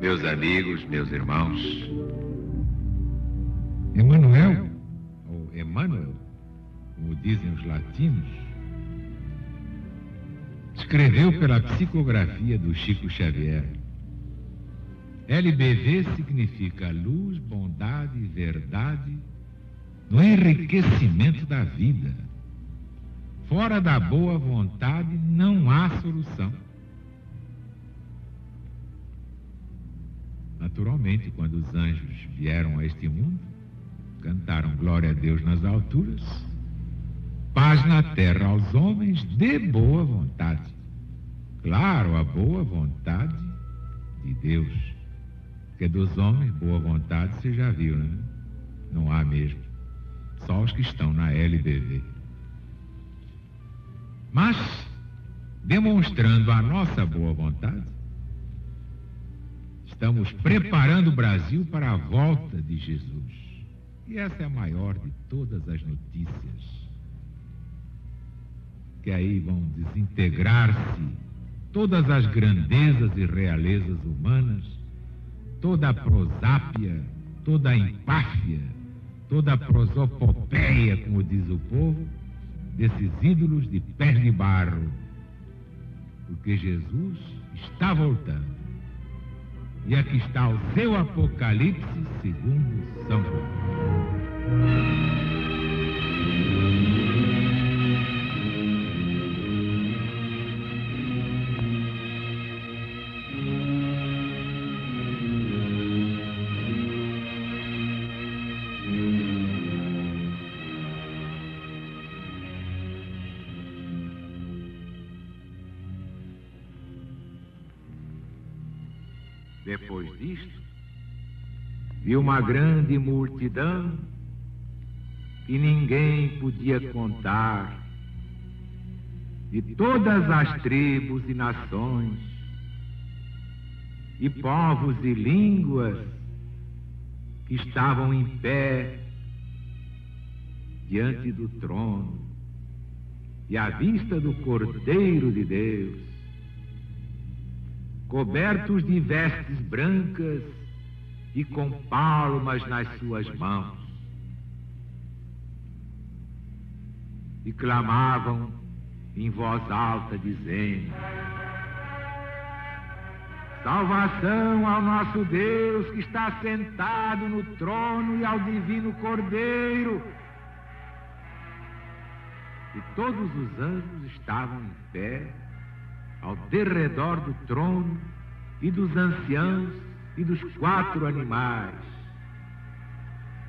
Meus amigos, meus irmãos, Emmanuel, ou Emmanuel, como dizem os latinos, escreveu pela psicografia do Chico Xavier. LBV significa luz, bondade e verdade no enriquecimento da vida. Fora da boa vontade não há solução. Naturalmente, quando os anjos vieram a este mundo, cantaram glória a Deus nas alturas, paz na terra aos homens de boa vontade. Claro, a boa vontade de Deus, porque dos homens, boa vontade, você já viu, né? Não há mesmo. Só os que estão na LBV. Mas, demonstrando a nossa boa vontade, estamos preparando o Brasil para a volta de Jesus. E essa é a maior de todas as notícias. Que aí vão desintegrar-se todas as grandezas e realezas humanas, toda a prosápia, toda a empáfia, toda a prosopopeia, como diz o povo, desses ídolos de pés de barro. Porque Jesus está voltando. E aqui está o seu Apocalipse segundo São João. Depois disto, vi uma grande multidão que ninguém podia contar, de todas as tribos e nações, e povos e línguas, que estavam em pé diante do trono e à vista do Cordeiro de Deus, cobertos de vestes brancas e com palmas nas suas mãos, e clamavam em voz alta, dizendo: salvação ao nosso Deus que está sentado no trono e ao divino Cordeiro. E todos os anjos estavam em pé ao derredor do trono e dos anciãos e dos 4 animais,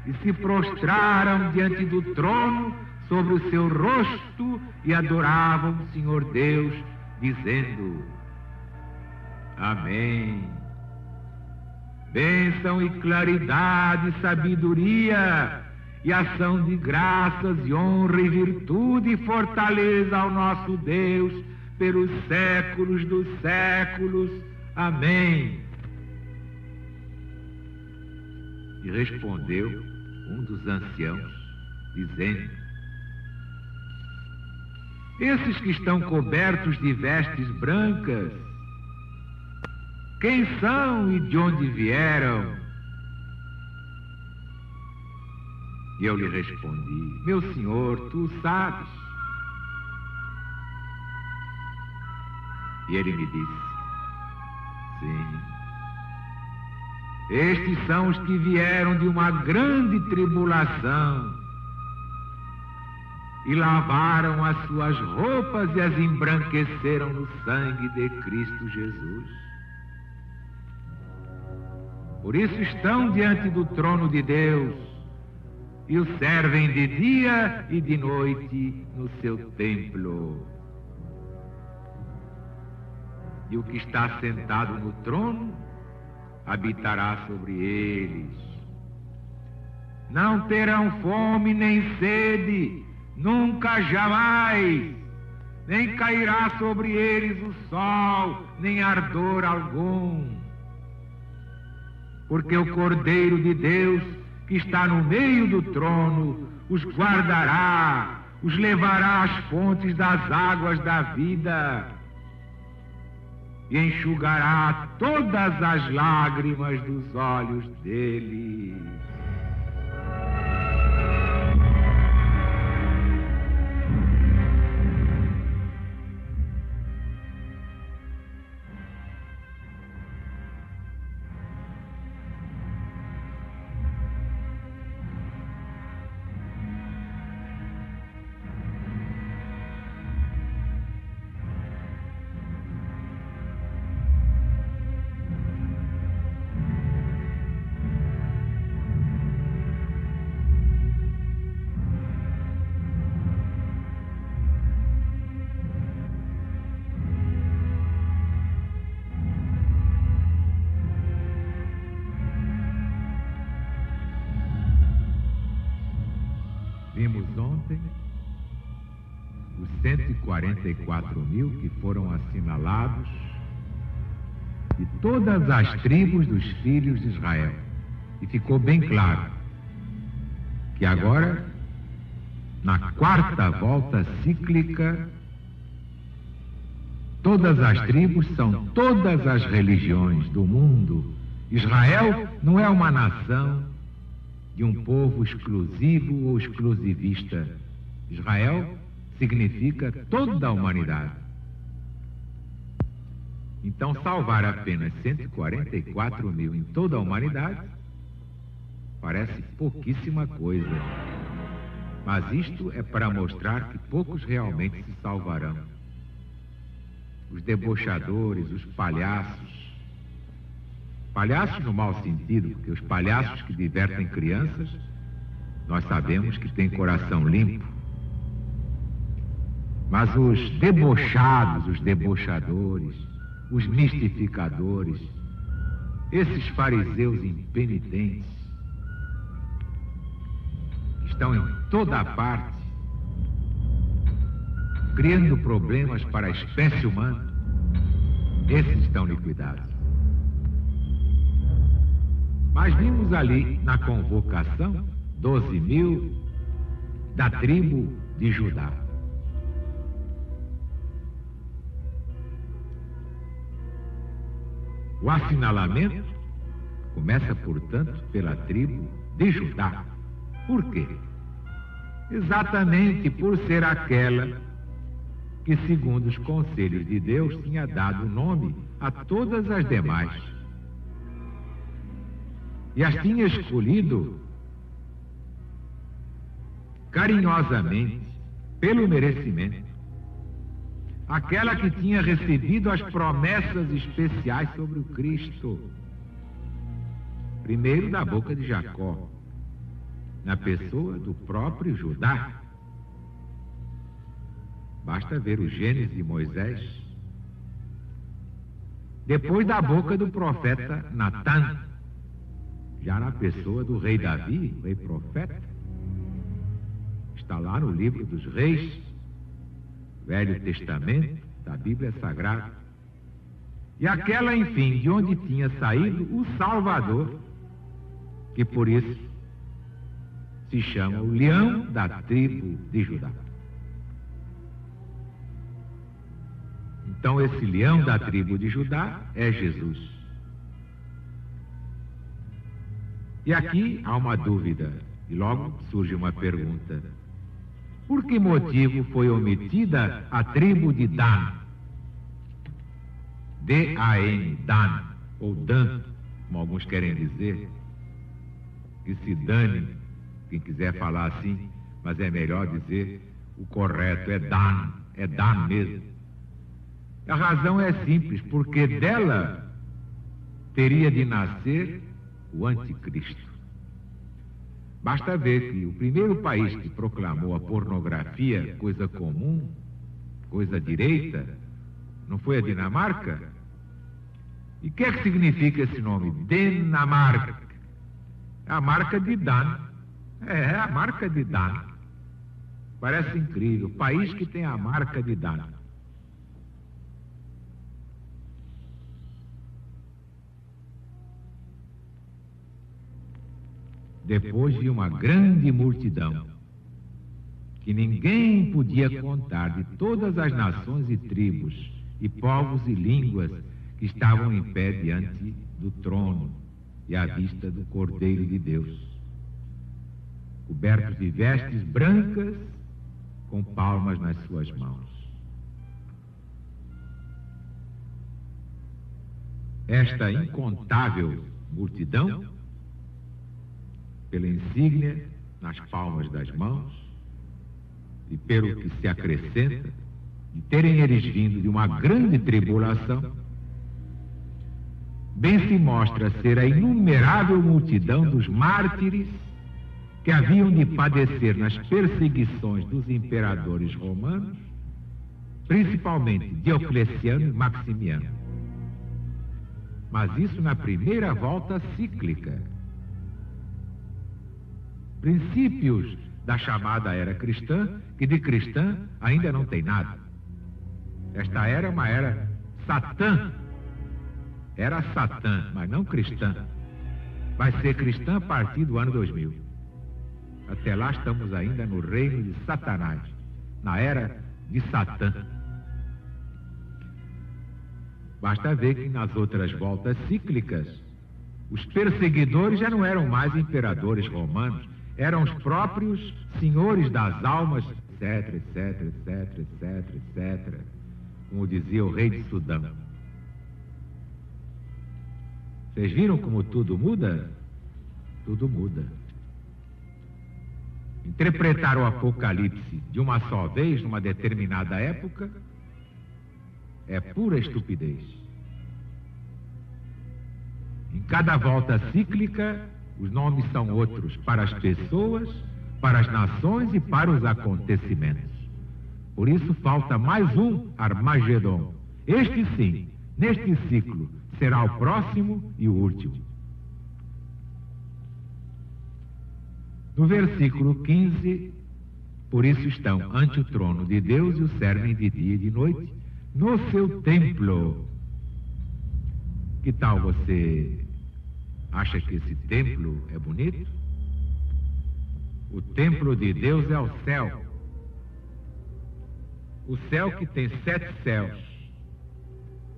e se prostraram diante do trono sobre o seu rosto e adoravam o Senhor Deus, dizendo: Amém. Bênção e claridade, sabedoria e ação de graças e honra e virtude e fortaleza ao nosso Deus pelos séculos dos séculos. Amém. E respondeu um dos anciãos, dizendo: esses que estão cobertos de vestes brancas, quem são e de onde vieram? E eu lhe respondi: meu senhor, tu sabes. E ele me disse: sim, estes são os que vieram de uma grande tribulação e lavaram as suas roupas e as embranqueceram no sangue de Cristo Jesus. Por isso estão diante do trono de Deus e o servem de dia e de noite no seu templo. E o que está sentado no trono habitará sobre eles. Não terão fome nem sede, nunca jamais, nem cairá sobre eles o sol, nem ardor algum. Porque o Cordeiro de Deus, que está no meio do trono, os guardará, os levará às fontes das águas da vida, e enxugará todas as lágrimas dos olhos deles. Vimos ontem os 144 mil que foram assinalados de todas as tribos dos filhos de Israel. E ficou bem claro que agora, na quarta volta cíclica, todas as tribos são todas as religiões do mundo. Israel não é uma nação de um povo exclusivo ou exclusivista. Israel significa toda a humanidade. Então, salvar apenas 144 mil em toda a humanidade parece pouquíssima coisa. Mas isto é para mostrar que poucos realmente se salvarão. Os debochadores, os palhaços no mau sentido, porque os palhaços que divertem crianças, nós sabemos que têm coração limpo. Mas os debochados, os debochadores, os mistificadores, esses fariseus impenitentes, que estão em toda a parte, criando problemas para a espécie humana, esses estão liquidados. Mas vimos ali na convocação 12 mil da tribo de Judá. O assinalamento começa, portanto, pela tribo de Judá. Por quê? Exatamente por ser aquela que, segundo os conselhos de Deus, tinha dado nome a todas as demais. E as tinha escolhido carinhosamente, pelo merecimento. Aquela que tinha recebido as promessas especiais sobre o Cristo. Primeiro da boca de Jacó, na pessoa do próprio Judá. Basta ver o Gênesis de Moisés. Depois da boca do profeta Natã, já na pessoa do rei Davi, rei profeta. Está lá no livro dos Reis, Velho Testamento, da Bíblia Sagrada. E aquela, enfim, de onde tinha saído o Salvador, que por isso se chama o leão da tribo de Judá. Então, esse leão da tribo de Judá é Jesus. E aqui há uma dúvida, e logo surge uma pergunta. Por que motivo foi omitida a tribo de Dan? D-A-N, Dan, ou Dan, como alguns querem dizer. Que se dane, quem quiser falar assim, mas é melhor dizer o correto, é Dan mesmo. A razão é simples, porque dela teria de nascer o anticristo. Basta ver que o primeiro país que proclamou a pornografia coisa comum, coisa direita, não foi a Dinamarca? E o que é que significa esse nome? Dinamarca. É a marca de Dan. É a marca de Dan. Parece incrível. País que tem a marca de Dan. Depois de uma grande multidão, que ninguém podia contar, de todas as nações e tribos, e povos e línguas, que estavam em pé diante do trono e à vista do Cordeiro de Deus, cobertos de vestes brancas, com palmas nas suas mãos. Esta incontável multidão, pela insígnia nas palmas das mãos e pelo que se acrescenta de terem eles vindo de uma grande tribulação, bem se mostra ser a inumerável multidão dos mártires que haviam de padecer nas perseguições dos imperadores romanos, principalmente Diocleciano e Maximiano. Mas isso na primeira volta cíclica. Princípios da chamada era cristã, que de cristã ainda não tem nada. Esta era uma era satã. Era satã, mas não cristã. Vai ser cristã a partir do ano 2000. Até lá estamos ainda no reino de Satanás, na era de Satã. Basta ver que nas outras voltas cíclicas, os perseguidores já não eram mais imperadores romanos, eram os próprios senhores das almas, etc, etc, etc, etc, etc, como dizia o rei de Sudão. Vocês viram como tudo muda? Tudo muda. Interpretar o Apocalipse de uma só vez, numa determinada época, é pura estupidez. Em cada volta cíclica, os nomes são outros para as pessoas, para as nações e para os acontecimentos. Por isso falta mais um Armagedon. Este sim, neste ciclo, será o próximo e o último. No versículo 15, por isso estão ante o trono de Deus e o servem de dia e de noite no seu templo. Que tal você acha que esse templo é bonito? O templo de Deus é o céu. O céu que tem 7 céus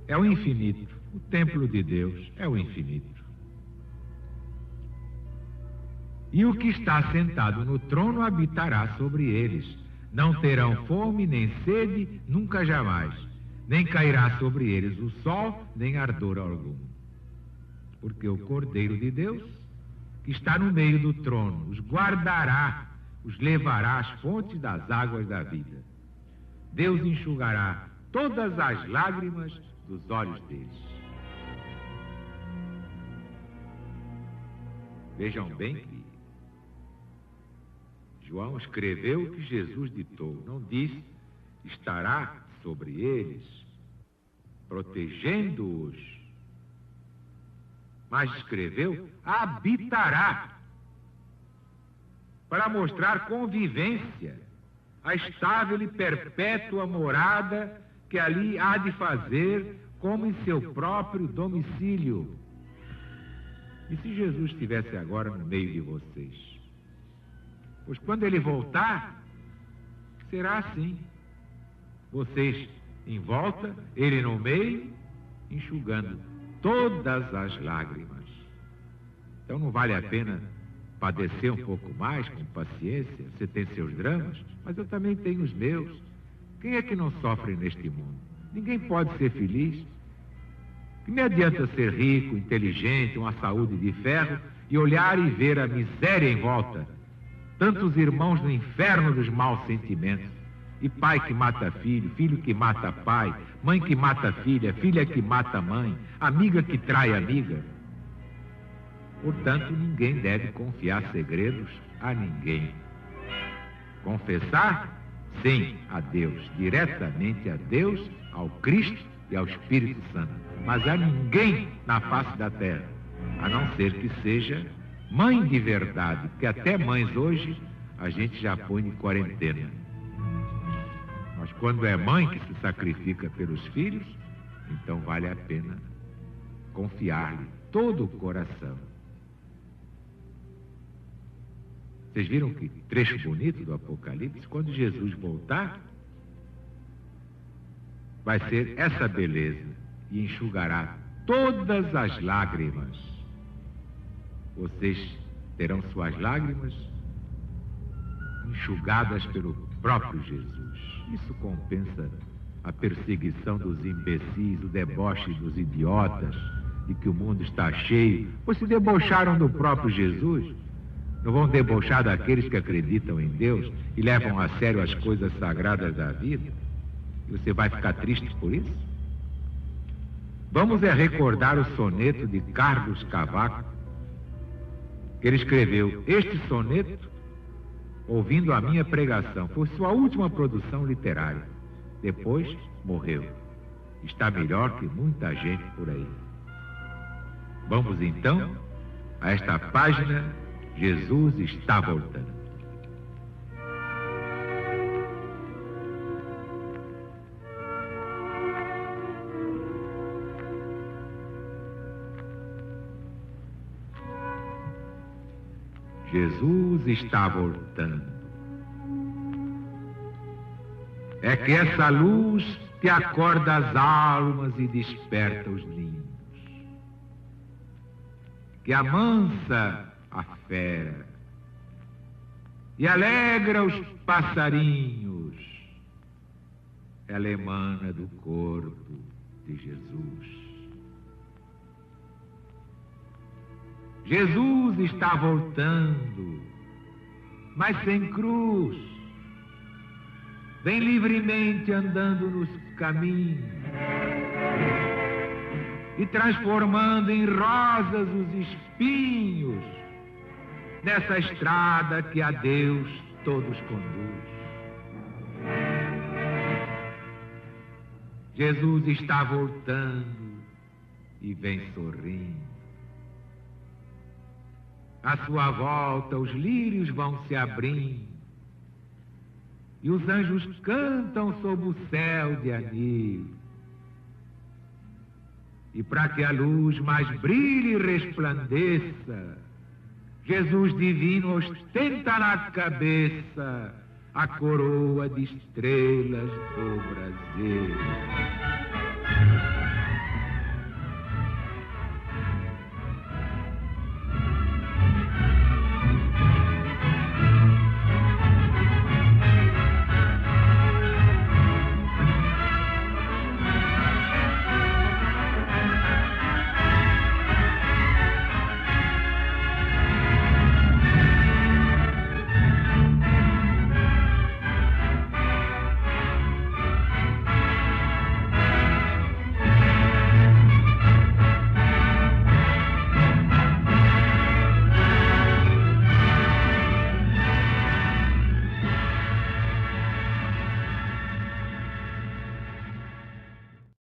é o infinito. O templo de Deus é o infinito. E o que está sentado no trono habitará sobre eles. Não terão fome nem sede, nunca jamais. Nem cairá sobre eles o sol, nem ardor algum. Porque o Cordeiro de Deus, que está no meio do trono, os guardará, os levará às fontes das águas da vida. Deus enxugará todas as lágrimas dos olhos deles. Vejam bem que João escreveu o que Jesus ditou, não disse estará sobre eles, protegendo-os, mas escreveu habitará, para mostrar convivência, a estável e perpétua morada que ali há de fazer como em seu próprio domicílio. E se Jesus estivesse agora no meio de vocês? Pois quando ele voltar, será assim. Vocês em volta, ele no meio, enxugando todas as lágrimas. Então não vale a pena padecer um pouco mais, com paciência. Você tem seus dramas, mas eu também tenho os meus. Quem é que não sofre neste mundo? Ninguém pode ser feliz. Que me adianta ser rico, inteligente, uma saúde de ferro e olhar e ver a miséria em volta? Tantos irmãos no inferno dos maus sentimentos. E pai que mata filho, filho que mata pai, mãe que mata filha, filha que mata mãe, amiga que trai amiga. Portanto, ninguém deve confiar segredos a ninguém. Confessar? Sim, a Deus, diretamente a Deus, ao Cristo e ao Espírito Santo. Mas a ninguém na face da terra, a não ser que seja mãe de verdade, porque até mães hoje a gente já põe em quarentena. Mas quando é mãe que se sacrifica pelos filhos, então vale a pena confiar-lhe todo o coração. Vocês viram que trecho bonito do Apocalipse? Quando Jesus voltar, vai ser essa beleza. e enxugará todas as lágrimas. Vocês terão suas lágrimas enxugadas pelo próprio Jesus. Isso compensa a perseguição dos imbecis, o deboche dos idiotas, de que o mundo está cheio, pois se debocharam do próprio Jesus, não vão debochar daqueles que acreditam em Deus e levam a sério as coisas sagradas da vida? E você vai ficar triste por isso? Vamos recordar o soneto de Carlos Cavaco, que ele escreveu. Este soneto, ouvindo a minha pregação, foi sua última produção literária. Depois morreu. Está melhor que muita gente por aí. Vamos então a esta página. Jesus está voltando. Jesus está voltando. É que essa luz te acorda as almas e desperta os ninhos, que amansa a fera e alegra os passarinhos. Ela emana do corpo de Jesus. Jesus está voltando, mas sem cruz. Vem livremente andando nos caminhos e transformando em rosas os espinhos nessa estrada que a Deus todos conduz. Jesus está voltando e vem sorrindo. À sua volta os lírios vão se abrindo e os anjos cantam sob o céu de anil. E para que a luz mais brilhe e resplandeça, Jesus divino ostenta na cabeça a coroa de estrelas do Brasil.